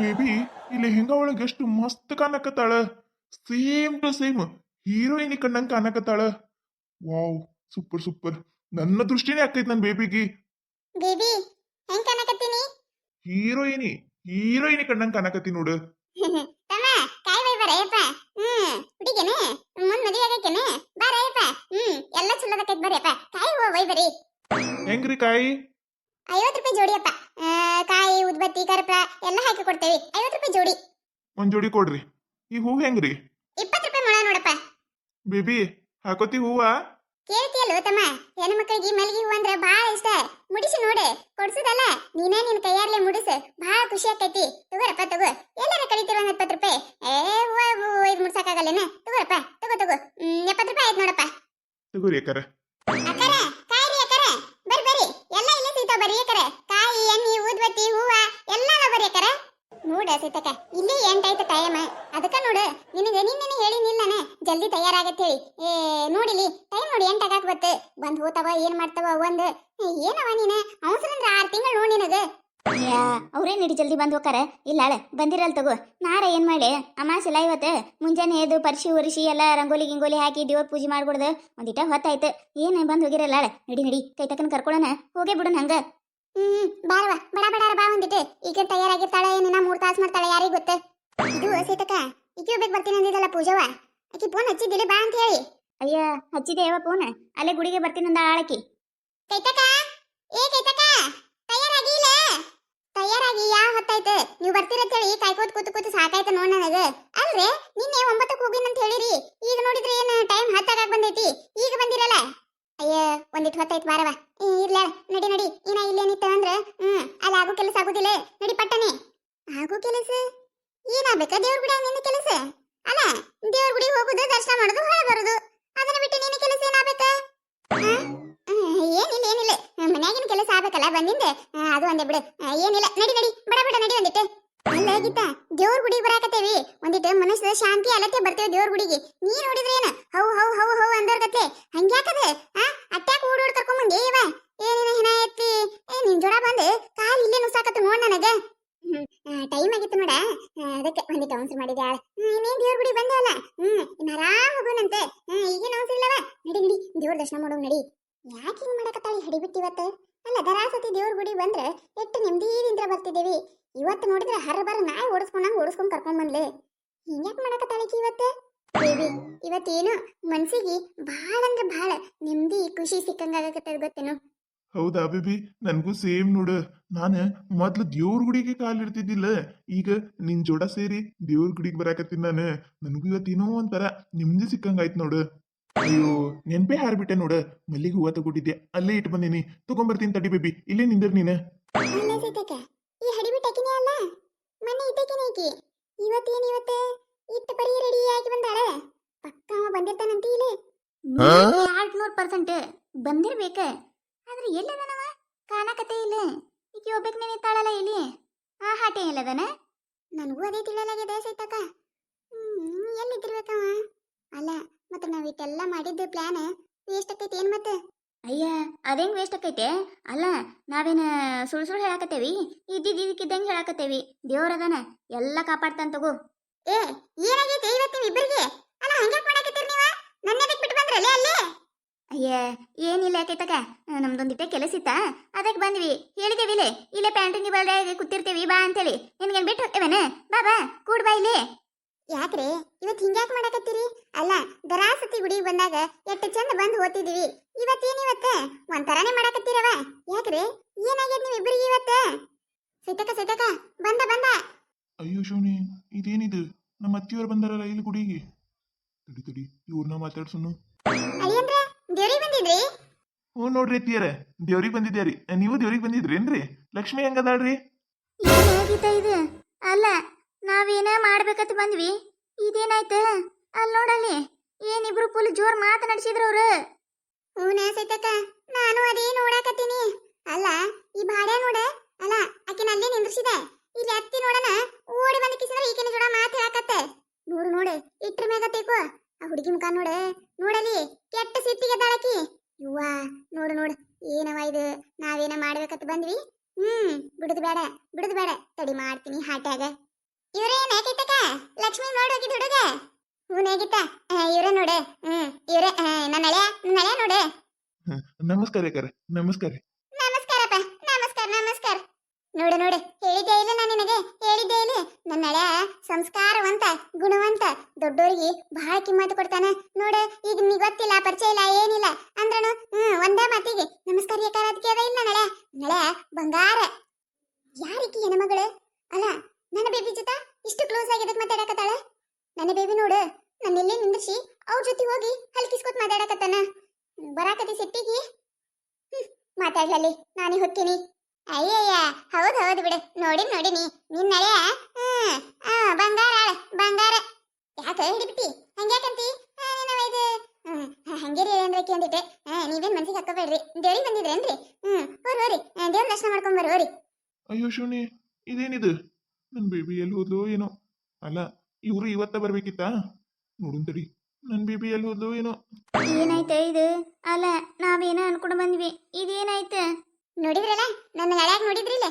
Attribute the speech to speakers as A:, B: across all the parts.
A: Baby ಈ ಲೆಹೆಂಗಾ ಒಳಗೆ ಎಷ್ಟು ಮಸ್ತ್ ಕಾಣಕತ್ತಾಳ. ಸೇಮ್ ಟು ಸೇಮ್ ಹೀರೋಯಿನಿ ಕಣ್ಣಂಗ್ ಕಾಣಕತ್ತಾಳ. Wow, super super. ನನ್ನ ದೃಷ್ಟಿನೇ ಆಗ್ತೈತಿ ನನ್ನ ಬೇಬಿಗೆ.
B: ಬೇಬಿ ಹೆಂಗ್ ಕಾಣಕತ್ತೀನಿ?
A: ಹೀರೋಯಿನಿ ಹೀರೋಯಿನಿ ಕಣ್ಣಂಗ್ ಕಾಣಕತ್ತಿ ನೋಡು.
B: ತಮ್ಮ ಕಾಯಿ ಬೈ ಬರಯ್ಯಪ್ಪ. ಹುಡುಗೇನ ಮುಂದ್ ಮದುವೆ ಆಗಕ್ಕೇನ? ಬಾರಯ್ಯಪ್ಪ. ಎಲ್ಲ ಚಲೋದಕ್ಕೈತ್ ಬರ್ಯಪ್ಪ. ಕಾಯಿ ಹೂವ ಬೈ ಬರಿ.
A: ಹೆಂಗ್ರಿ ಕಾಯಿ?
B: 50 ರೂಪಾಯಿ ಜೋಡಿಯಪ್ಪ. ಕಾಯಿ ಉದ್ಬತ್ತಿ ಕರ್ಪೂರ ಎಲ್ಲ ಹಾಕಿ ಕೊಡ್ತೇವಿ. 50 ರೂಪಾಯಿ ಜೋಡಿ.
A: ಒಂದ್ ಜೋಡಿ ಕೊಡ್ರಿ. ಈ ಹೂ ಹೆಂಗ್ರಿ?
B: 20 ರೂಪಾಯಿ ಮೊಳ ನೋಡಪ್ಪ.
A: ಬೇಬಿ ಹಾಕೋತಿ ಹೂವ?
B: ಕೇಳ್ತಿಯಲ್ಲೋ ತಮ್ಮ, ಹೆಣ್ಣು ಮಕ್ಕಳಿಗೆ ಮಲ್ಲಿಗೆ ಹೂ ಅಂದ್ರೆ ಬಹಳ ಇಷ್ಟ. ಮುಡಿಸಿ ನೋಡು, ಕೊಡ್ಸುದಲ್ಲ ನೀನೇ ನಿನ್ ಕೈಯಾರ್ಲೆ ಮುಡಿಸು. ಬಹಳ ಖುಷಿ ಆಕೈತಿ. ತಗೋರಪ್ಪ ತಗೋ. ಎಲ್ಲಾರ ಕಡಿತೀರ 70 ರೂಪಾಯಿ. ಇದು ಮುಡ್ಸಕ್ಕಾಗಲ್ಲೇನ? ತಗೋರಪ್ಪ ತಗೋ ತಗೋ. 70 ರೂಪಾಯಿ ಆಯ್ತು ನೋಡಪ್ಪ.
A: ತಗೋರಿ ಅಕ್ಕಾರ.
B: ಅಕ್ಕರ ಕಾಯಿ ಅಕ್ಕರ, ಬರ್ರಿ ಬರ್ರಿ. ಎಲ್ಲ ಇಲ್ಲೇ ಸಿಗ್ತಾವ ಬರ್ರಿ ಅಕ್ಕರ. ಕಾಯಿ ಎಣ್ಣೆ ಊದ್ಬತ್ತಿ ಹೂವ ಎಲ್ಲ ಬರ್ರಿ ಅಕ್ಕರ. ನೋಡ ಸೀತಕ್ಕ, ಇಲ್ಲಿ 8 ಆಯ್ತು ಟೈಮ್. ಅದಕ್ಕ ನೋಡು ನಿನಗೆ ನಿನ್ನೆ ಹೇಳಿನಿಲ್ಲನ ಜಲ್ದಿ ತಯಾರಾಗತ್ತೆ ಹೇಳಿ. ನೋಡಿಲಿ ಟೈಮ್ ನೋಡಿ 8 ಆಗಾಕ ಬತ್ತು. ಬಂದ್ ಹೋತಾವ ಏನ್ ಮಾಡ್ತಾವ ಒಂದು. ಏನವ ನೀನು ಅವಸರಂದ್ರ 6 ತಿಂಗಳು ನೋಡಿ ನಿನಗ.
C: ಅವ್ರೇ ನಡಿ ಜಲ್ದಿ ಬಂದ್ ಹೋಗಾರ. ಇಲ್ಲ ಬಂದಿರಲ್ ತಗೋ. ನಾರ ಏನ್ ಮಾಡಿ ಅಮಾಸಿಲ್ಲ ಇವತ್ತು ಮುಂಜಾನೆ ಎದ್ದು ಪರಿಶಿ ಒರಿಸಿ ಎಲ್ಲ ರಂಗೋಲಿ ಗಿಂಗೋಲಿ ಹಾಕಿ ದೇವ್ರ ಪೂಜೆ ಮಾಡ್ಬಿಡ್ದು ಒಂದಿಟ ಹೊತ್ತಾಯ್ತು. ಏನ್ ಬಂದ್ ಹೋಗಿರಲ್ಲ. ನಡಿ ನಡಿ ಕೈ ತಕ್ಕನ ಕರ್ಕೊಳ್ಳೋಣ, ಹೋಗೇ ಬಿಡೋಣ ಹಂಗ.
B: ಬಾರವ ಬಡ ಬಡಾರ ಬಾ ಒಂದಿಟ್ಟು. ಈಗ ತಯಾರಾಗಿರ್ತಾಳೆ ಏನಿನ 3 ತಾಸು ಮಾಡ್ತಾಳೆ ಯಾರಿಗೆ ಗೊತ್ತ. ಇದು ಸೀತಕ್ಕ ಈಗ ಹೋಗ್ಬೇಕು ಬರ್ತೀನಿ ಅಂದಿದ್ದಲ್ಲ ಪೂಜವ. ಆಕಿ ಫೋನ್ ಹಚ್ಚಿದ್ದಿಲ್ಲ ಬಾ ಅಂತ ಹೇಳಿ.
C: ಅಯ್ಯ ಹಚ್ಚಿದೆ ಯಾವ ಫೋನ್? ಅಲ್ಲೇ ಗುಡಿಗೆ ಬರ್ತೀನಂದ ಆಳಕಿ.
B: ಕೈತಕ್ಕ ಕೈತಕ್ಕ ತಯಾರಾಗಿಲ್ಲ? ತಯಾರಾಗಿ ಯಾವ ಹೊತ್ತಾಯ್ತು? ನೀವು ಬರ್ತೀರಂತ ಹೇಳಿ ಕಾಯ್ಕೋತ್ ಕೂತು ಕೂತು ಸಾಕಾಯ್ತು ನೋಡ್ ನನಗ. ಅಲ್ರಿ ನಿನ್ನೆ 9ಕ್ಕೆ ಹೋಗಿನಂತ ಹೇಳಿರಿ. ಈಗ ನೋಡಿದ್ರೆ ಏನ್ ಟೈಮ್ 10 ಆಗಾಕ ಬಂದೈತಿ. ಈಗ ಬಂದಿರಲ್ಲ. ಅಯ್ಯ ಒಂದಿಟ್ಟು ಹೊತ್ತಾಯ್ತು ಬಾರವ. ಇರ್ಲ ನಡಿ ನಡಿ. ಇನ್ನ ಇಲ್ಲೇನಿತ್ತ ಅಂದ್ರ ಅಲ್ಲಿ ಆಗೋ ಕೆಲಸ ಆಗುದಿಲ್ಲ. ನಡಿ ಪಟ್ಟನೆ. ಆಗೋ ಕೆಲಸ ಏನಾಗ್ಬೇಕ? ದೇವ್ರ ಗುಡಿ ನಿನ್ನ ಕೆಲಸ ಅಲ್ಲ. ದೇವ್ರ ಗುಡಿ ಹೋಗುದು, ದರ್ಶನ ಮಾಡುದು, ಹೊಳೆ ಬರುದು. ಅದನ್ನ ಬಿಟ್ಟು ನಿನ್ನ ಕೆಲಸ ಏನಾಗ್ಬೇಕ? ಏನಿಲ್ಲ ಏನಿಲ್ಲ, ಮನ್ಯಾಗಿನ ಕೆಲಸ ಆಗ್ಬೇಕಲ್ಲ ಬಂದಿಂದ. ಅದು ಒಂದೇ ಬಿಡು. ಏನಿಲ್ಲ ನಡಿ ನಡಿ ಬಡ ಬಡ ನಡಿ ಒಂದಿಟ್ಟು. ಅಲ್ಲ ಗೀತ, ದೇವ್ರ ಗುಡಿಗೆ ಬರಾಕತ್ತೇವಿ. ಒಂದಿಟ್ಟು ಮನಸ್ಸು ಶಾಂತಿ ಅಲತ್ತೆ ಬರ್ತೇವೆ ದೇವ್ರ ಗುಡಿಗೆ. ನೀ ನೋಡಿದ್ರೆ ಏನ how how how how ಅಂದೋರ್ಗತ್ತೆ ಹಂಗ್ಯಾಕದ? Attack ಓಡೋಡ್ ಕರ್ಕೊಂಬಂದಿ ಇವ? ಏನಿನ ಹೆಣ ಎತ್ತಿ ನಿನ್ ಜೋಡ ಬಂದು ಕಾಲು ಇಲ್ಲೇ ನುಸಾಕತ್ತು ನೋಡ್ ನನಗ. ಟೈಮ್ ಆಗಿತ್ತು ನೋಡ, ಅದಕ್ಕೆ ಒಂದಿಟ್ಟು ಅವಸರ ಮಾಡಿದೆ ಆಳ. ಇನ್ನೇನ್ ದೇವ್ರ ಗುಡಿ ಬಂದೆ ಅಲ್ಲ. ಇನ್ನ ಆರಾಮ್ ಹೋಗೋಣಂತೆ. ಈಗೇನು ಅವಸರ ಇಲ್ಲವ. ನಡಿ ನಡಿ ದೇವ್ರ ದರ್ಶನ ಮಾಡೋಣ ನಡಿ. ಯಾಕೆ ಹಿಂಗ್ ಮಾಡಕತ್ತಾಳಿ ಹಡಿಬಿಟ್ಟಿವತ್ತು? ಅಲ್ಲ ದರಾಸತಿ ದೇವ್ರ ಗುಡಿ ಬಂದ್ರೆ ಎಷ್ಟು ನೆಮ್ಮದಿಯಿಂದ ಬರ್ತಿದ್ದೇವಿ. ಇವತ್ತು ನೋಡಿದ್ರೆ ಹರಬರ ನಾಯಿ ಓಡಿಸ್ಕೊಂಡ್ ಕರ್ಕೊಂಡ್ ಬಂದ್ಲೆ. ಹಿಂಗ್ಯಾಕ್ ಮಾಡಕತ್ತಾಳಿಕಿ ಇವತ್ತು? ಬೇಬಿ ಇವತ್ತೇನು ಮನ್ಸಿಗೆ ಭಾಳ ಅಂದ್ರೆ ಭಾಳ ನೆಮ್ಮದಿ ಖುಷಿ ಸಿಕ್ಕಂಗಾಗತ್ತದ ಗೊತ್ತೇನು?
A: ಹೌದಾ ಬೇಬಿ? ನನ್ಗೂ ಸೇಮ್ ನೋಡು. ನಾನು ಮೊದ್ಲು ದೇವ್ರ ಗುಡಿಗೆ ಕಾಲಿಡ್ತಿದ್ದಿಲ್ಲ. ಈಗ ನಿನ್ ಜೋಡ ಸೇರಿ ದೇವ್ರ ಗುಡಿಗೆ ಬರಾಕತ್ತೀನಿ ನಾನು. ನನಗೂ ಇವತ್ತೇನೋ ಒಂಥರ ನಿಮ್ದಿ ಸಿಕ್ಕಂಗಾಯ್ತು ನೋಡು. ಅಯ್ಯೋ ನೆನ್ಪೇ ಹಾರ್ಬಿಟ್ಟೆ ನೋಡು. ಮಲ್ಲಿಗೆ ಹೂವ ತಗೊಂಡಿದ್ದೆ, ಅಲ್ಲೇ ಇಟ್ಟು ಬಂದೀನಿ. ತಗೊಂಬರ್ತೀನಿ ತಡಿ ಬೇಬಿ, ಇಲ್ಲೇ ನಿಂದಿರ್ ನೀನು.
B: ಅಲ್ಲ ಸೀತಕ್ಕ, ಈ ಹಡಿಬಿಟ್ಟಕಿನೇ ಅಲ್ಲ ಮೊನ್ನೆ ಇದ್ದಕಿನೇ ಐತಿ. ಇವತ್ತು ಇಟ್ಟು ಪರಿ ರೆಡಿ ಆಗಿ ಬಂದಾಳ. ಪಕ್ಕ ಅವ ಬಂದಿರ್ತಾನಂತ ಇಲ್ಲಿ.
C: 200% ಬಂದಿರ್ಬೇಕ. ಆದ್ರೆ ಎಲ್ಲದನವ ಕಾಣಕತ್ತೆ ಇಲ್ಲ. ಈಗ ಒಬ್ಬಕ್ಕೆ ನಿಂತಾಳಲ್ಲ ಇಲ್ಲಿ. ಆ ಹಾಟೆ ಎಲ್ಲದನ?
B: ನನಗೂ ಅದೇ ತಿಳಿಯಲಾಗಿದೆ ಸೀತಕ್ಕ. ಎಲ್ಲಿದ್ದಿರ್ಬೇಕವ? ಅಲ್ಲ ಮತ್ತೆ ನಾವ್ ಇಟ್ಟೆಲ್ಲ ಮಾಡಿದ್ದು ಪ್ಲಾನ್ ವೇಸ್ಟ್ ಆಕೈತಿ ಏನ್ ಮತ್ತೆ?
C: ಅಯ್ಯ ಅದೇಂಗ್ ವೇಸ್ಟ್ ಆಕೈತೆ? ಅಲ್ಲ ನಾವೇನ ಸುಳ್ಳು ಹೇಳಾಕತ್ತೇವಿ? ಇದ್ದಿದ್ದಕ್ಕಿದ್ದಂಗೆ ಹೇಳಾಕತ್ತೇವಿ. ದೇವ್ರದನ ಎಲ್ಲ ಕಾಪಾಡ್ತಾನ ತಗೋ.
B: ಏನಾಗೈತೆ ಇವತ್ತು ಇಬ್ಬರಿಗೆ? ಅಲ್ಲ ಹಂಗ್ಯಾಕ್ ಮಾಡಾಕತ್ತೀರಿ ನೀವ? ನನ್ನ ಎದಕ್ ಬಿಟ್ಟು ಬಂದ್ರಲ್ಲ ಅಲ್ಲಿ?
C: ಅಯ್ಯ ಏನಿಲ್ಲ ಯಾಕೈತಕ, ನಮ್ದೊಂದಿಟ್ಟೆ ಕೆಲಸ ಇತ್ತ, ಅದಕ್ಕೆ ಬಂದ್ವಿ. ಹೇಳಿದೇವಿಲೆ ಇಲ್ಲೇ ಪ್ಯಾಂಟಿಂಗ್ ಬೆಳ್ಳೆ ಕೂತಿರ್ತೀವಿ ಬಾ ಅಂತೇಳಿ. ನಿನ್ಗೇನ್ ಬಿಟ್ಟು ಹೋಗ್ತೇವೇನ? ಬಾ ಬಾ ಕೂಡ್ ಬಾ ಇಲ್ಲಿ.
B: ಯಾಕ್ರೆ ಇವತ್ತು ಹಿಂಗ್ಯಾಕ್ ಮಾಡಾಕತ್ತೀರಿ? ಅಲ್ಲ ದರಾಸತಿ ಗುಡಿಗೆ ಬಂದಾಗ ಎಷ್ಟು ಚಂದ ಬಂದು ಹೋಗ್ತಿದೀವಿ. ಇವತ್ತೇನಿವತ್ತ ಒಂಥರಾನೇ ಮಾಡಾಕತ್ತೀರವ. ಯಾಕ್ರೆ ಏನಾಗ್ಯದ ನೀವ್ ಇಬ್ಬರಿಗೆ ಇವತ್ತ? ಸೀತಕ್ಕ ಬಂದ.
A: ಅಯ್ಯೋ ಶೋನಿ, ಇದೇನಿದು? ನಮ್ಮ ಅತ್ತಿಯವ್ರು ಬಂದಾರಲ್ಲ ಇಲ್ಲಿ ಗುಡಿಗೆ. ತಡಿ ಇವ್ರನ್ನ ಮಾತಾಡ್ಸೋನು.
B: ಅಯ್ಯಂದ್ರ ದೇವ್ರಿಗೆ ಬಂದಿದ್ರಿ?
A: ಹ್ಞೂ ನೋಡ್ರಿ ಅತ್ತಿಯರ, ದೇವ್ರಿಗೆ ಬಂದಿದ್ಯಾರಿ. ನೀವು ದೇವ್ರಿಗೆ ಬಂದಿದ್ರೇನ್ರಿ? ಲಕ್ಷ್ಮಿ ಹೆಂಗದಾಳ್ರಿ?
C: ಏನಾಗಿತ್ತ ಇದು? ಅಲ್ಲ ನಾವೇನ ಮಾಡ್ಬೇಕಂತ ಬಂದ್ವಿ, ಇದೇನಾಯ್ತು? ಅಲ್ಲಿ ನೋಡಲ್ಲಿ ಏನಿಬ್ರು ಫುಲ್ ಜೋರ್ ಮಾತನಾಡಿಸಿದ್ರು ಅವ್ರು.
B: ಹೂನ ಸೀತಕ್ಕ, ನಾನು ಅದೇ ನೋಡಾಕತ್ತೀನಿ. ಅಲ್ಲ ಈ ಬಾಡ್ಯ ನೋಡ, ಅಲ್ಲ ಆಕಿನ ಅಲ್ಲೇ ನಿಂದ್ರಿಸಿದೆ. ಇಲ್ಲಿ ಅತ್ತಿ ನೋಡನ ಓಡಿ ಬಂದ ಕಿಸಿದ್ರೆ ಈಕಿನ ಜೋಡ ಮಾತು ಹೇಳಾಕತ್ತೆ. ನೋಡು ಇಟ್ರ ಮೇಗತ್ತೇಕು ಆ ಹುಡುಗಿ ಮುಖ ನೋಡಲಿ ಕೆಟ್ಟ ಸಿಟ್ಟಿಗೆ ದಾಳಕಿ. ಯುವ ನೋಡು ಏನವ ಇದು? ನಾವೇನ ಮಾಡ್ಬೇಕಂತ ಬಂದ್ವಿ. ಬಿಡುದು ಬೇಡ ತಡಿ ಮಾಡ್ತೀನಿ ಹಾಟ್ಯಾಗ. ಇವ್ರೇನ ಕೈತಕ ಲಕ್ಷ್ಮಿ ನೋಡ್ ಹೋಗಿದ್ ಹುಡುಗ ಹೂನೇ ಗೀತಾ ಇವ್ರೆ ನೋಡೆ ಇವ್ರೆ ನನ್ನ ಹಳೆಯ ನೋಡೆ
A: ನಮಸ್ಕಾರ ಯಾಕರೆ ನಮಸ್ಕಾರ
B: ನಮಸ್ಕಾರಪ್ಪ ನಮಸ್ಕಾರ ನೋಡು ಹೇಳಿದ್ದೆ ಇಲ್ಲ ನಾನು ನಿನಗೆ ಹೇಳಿದ್ದೆ ಇಲ್ಲ ನನ್ನ ಹಳೆಯ ಸಂಸ್ಕಾರವಂತ ಗುಣವಂತ ದೊಡ್ಡೋರಿಗೆ ಬಹಳ ಕಿಮ್ಮತ್ತು ಕೊಡ್ತಾನ ನೋಡು ಈಗ ನೀ ಗೊತ್ತಿಲ್ಲ ಪರಿಚಯ ಇಲ್ಲ ಏನಿಲ್ಲ ಅಂದ್ರನು ಒಂದೇ ಮಾತಿಗೆ ನಮಸ್ಕಾರ ಯಾಕಾರ ಅದಕ್ಕೆ ಅದ ಇಲ್ಲ ನಳೆ ಬಂಗಾರ ಯಾರಿಕಿ ನನ್ನ ಮಗಳು ಅಲ್ಲ ನನ್ನ ಬೇಬಿ ಜೊತೆ ಇಷ್ಟು ಕ್ಲೋಸ್ ಆಗಿ ಎದಕ್ ಮಾತಾಡಕತ್ತಾಳ ನನ್ನ ಬೇಬಿ ನೋಡು ನನ್ನ ಇಲ್ಲೇ ನಿಂದಿಸಿ ಅವ್ರ ಜೊತೆ ಹೋಗಿ ಹಲ್ಕಿಸ್ಕೊತ್ ಮಾತಾಡಕತ್ತಾನ ಬರಾಕತಿ ಸಿಟ್ಟಿಗೆ ಮಾತಾಡ್ಲಲ್ಲಿ ನಾನೇ ಹೊಕ್ಕಿನಿ ಅಯ್ಯಯ್ಯ ಹೌದು ಬಿಡು ನೋಡಿನಿ ನಿನ್ನ ನಳೆಯ ಬಂಗಾರ ಯಾಕ ಹಿಡಿಬಿಟ್ಟಿ ಹಂಗ್ಯಾಕಂತಿ ಇದು ಹಂಗೇರಿ ಏನ್ರಕ್ಕೆ ಅಂದಿಟ್ಟೆ ನೀವೇನ್ ಮನ್ಸಿಗೆ ಹಾಕೋಬೇಡ್ರಿ ದೇವ್ರಿಗೆ ಬಂದಿದ್ರೇನ್ರಿ ಹೋರಿ ದೇವ್ರ ದರ್ಶನ ಮಾಡ್ಕೊಂಡ್ ಬರ್ರಿ
A: ಅಯ್ಯೋ ಶೂನಿ ಇದೇನಿದು ನನ್ನ ಬೇಬಿ ಎಲ್ಲಿ ಹೋದ್ಲು ಏನೋ ಅಲ್ಲ ಇವ್ರು ಇವತ್ತ ಬರ್ಬೇಕಿತ್ತಾ ನೋಡುನ್ ತಡಿ ನನ್ನ ಬೇಬಿ ಎಲ್ಲಿ ಹೋದ್ಲು ಏನೋ
C: ಏನಾಯ್ತು ಇದು ಅಲ್ಲ ನಾವೇನೋ ಅನ್ಕೊಂಡು ಬಂದ್ವಿ ಇದೇನಾಯ್ತು
B: ನೋಡಿದ್ರಲ್ಲ ನನ್ನ ನಳ್ಯಾಗ ನೋಡಿದ್ರಿಲ್ಲ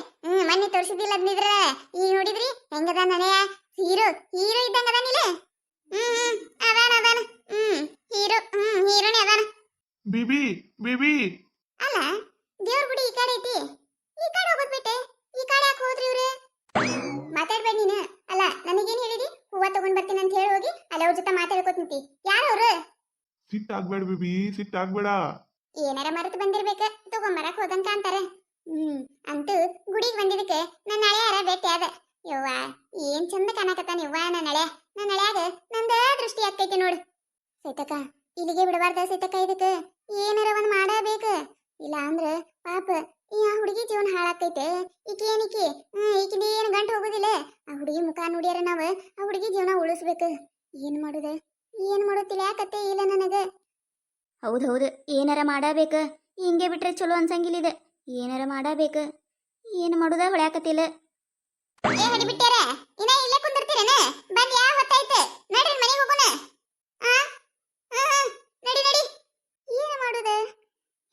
B: ಮೊನ್ನೆ ತೋರಿಸಿದ್ದಿಲ್ಲ ಅದ್ನಿದ್ರ ಈಗ ನೋಡಿದ್ರಿ ಹೆಂಗದ ನಳೆಯ ಹೀರೋ ಇದ್ದಂಗ ಅದಾನಿಲ್ಲ ಅದಾನ ಹೀರೋನೇ ಅದಾನ
A: ಬೇಬಿ ಬೇಬಿ
B: ಅಲ್ಲ ದೇವ್ರ ಗುಡಿ ಈ ಕಡೆ ಐತಿ ಈ ಕಡೆ ಹೋಗೋದ್ ಬಿಟ್ಟೆ ಈ ಕಡೆ ಯಾಕೆ ಹೋದ್ರಿ ಇವ್ರು ಮಾತಾಡ್ಬೇಡ ನೀನು ಅಲ್ಲ ನನಗೇನ್ ಹೇಳಿದಿ ಹೂವ ತಗೊಂಡ್ ಬರ್ತೀನಿ ಅಂತ ಹೇಳಿ ಹೋಗಿ ಅಲ್ಲ ಅವ್ರ ಜೊತೆ ಮಾತಾಡ್ಕೋತ ನಿಂತಿ ಯಾರು ಅವ್ರು
A: ಸಿಟ್ಟಾಗ್ಬೇಡ ಬೇಬಿ ಸಿಟ್ಟಾಗ್ಬೇಡ
B: ಏನಾರ ಮರೆತು ಬಂದಿರ್ಬೇಕ ತಗೊಂಬರಕ್ ಹೋದಂತ ಅಂತಾರೆ ಅಂತೂ ಗುಡಿಗೆ ಬಂದಿದ್ದಕ್ಕೆ ನನ್ನ ಹಳೆಯಾರ ಭೇಟಿ ಅದ ಯವ್ವ ಏನ್ ಚಂದ ಕಾಣಕತ್ತಾನ ಯವ್ವ ನನ್ನ ಹಳೆಯಾಗ ನಂದ ದೃಷ್ಟಿ ಆಗ್ತೈತಿ ನೋಡು ಸೈತಕ್ಕ ಇಲ್ಲಿಗೆ ಬಿಡಬಾರ್ದ ಸೈತಕ್ಕ ಇದಕ್ಕೆ ಏನಾರ ಒಂದ್ ಮಾಡಬೇಕು ಇಲ್ಲ ಅಂದ್ರ ಪಾಪ ಈ ಆ ಹುಡುಗಿ ಜೀವನ ಹಾಳಾಗ್ತೈತೆ ಈಕೇನಿಕಿ ಈಕಿದೇನು ಗಂಟು ಹೋಗುದಿಲ್ಲ ಆ ಹುಡುಗಿ ಮುಖ ನೋಡ್ಯಾರ ನಾವ್ ಆ ಹುಡುಗಿ ಜೀವನ ಉಳಿಸ್ಬೇಕು ಏನ್ ಮಾಡೋದಿಲ್ಲ ಯಾಕತ್ತೆ ಇಲ್ಲ ನನಗ
C: ಹೌದು ಏನಾರ ಮಾಡಬೇಕು ಹಿಂಗೆ ಬಿಟ್ರೆ ಚಲೋ ಅನ್ಸಂಗಿಲ್ಲ ಇದು ಏನಾರ ಮಾಡಬೇಕು ಏನು ಮಾಡುದ ಹೊಳ್ಯಾಕತ್ತಿಲ್ಲ
B: ಏ ಹಿಡಿಬಿಟ್ಟಾರ ಇನ್ನ ಇಲ್ಲೇ ಕುಂದಿರ್ತೀರೇನ ಬಂದ್ ಯಾವ ಹೊತ್ತಾಯ್ತು ನಡ್ರಿ ಮನೆಗೆ ಹೋಗೋಣ ನಡಿ ಏನ್ ಮಾಡುದ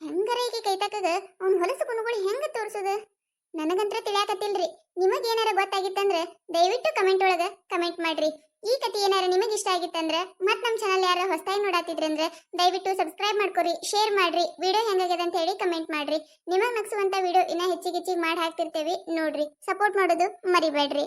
B: ಹೆಂಗರ ಈಗ ಕೈತಕ್ಕಗ ಅವ್ನ ಹೊಲಸು ಗುಣಗಳು ಹೆಂಗ ತೋರ್ಸುದ ನನಗಂತ್ರ ತಿಳಿಯಾಕತ್ತಿಲ್ರಿ ನಿಮಗೇನಾರ ಗೊತ್ತಾಗಿತ್ತಂದ್ರ ದಯವಿಟ್ಟು ಕಮೆಂಟ್ ಒಳಗ ಕಮೆಂಟ್ ಮಾಡ್ರಿ ಈ ಕಥೆ ಏನಾರ ನಿಮಗೆ ಇಷ್ಟ ಆಗಿತ್ತಂದ್ರ ಮತ್ ನಮ್ಮ ಚಾನಲ್ ಯಾರು ಹೊಸದಾಗಿ ನೋಡಾತಿದ್ರಂದ್ರ ದಯವಿಟ್ಟು ಸಬ್ಸ್ಕ್ರೈಬ್ ಮಾಡ್ಕೊರಿ ಶೇರ್ ಮಾಡ್ರಿ ವಿಡಿಯೋ ಹೆಂಗಾಗಿದೆ ಅಂತ ಹೇಳಿ ಕಮೆಂಟ್ ಮಾಡ್ರಿ ನಿಮಗ್ ನಗ್ಸುವಂತ ವಿಡಿಯೋ ಇನ್ನ ಹೆಚ್ಚಿಗೆ ಮಾಡಿ ಹಾಕ್ತಿರ್ತೇವಿ ನೋಡ್ರಿ ಸಪೋರ್ಟ್ ಮಾಡೋದು ಮರಿಬೇಡ್ರಿ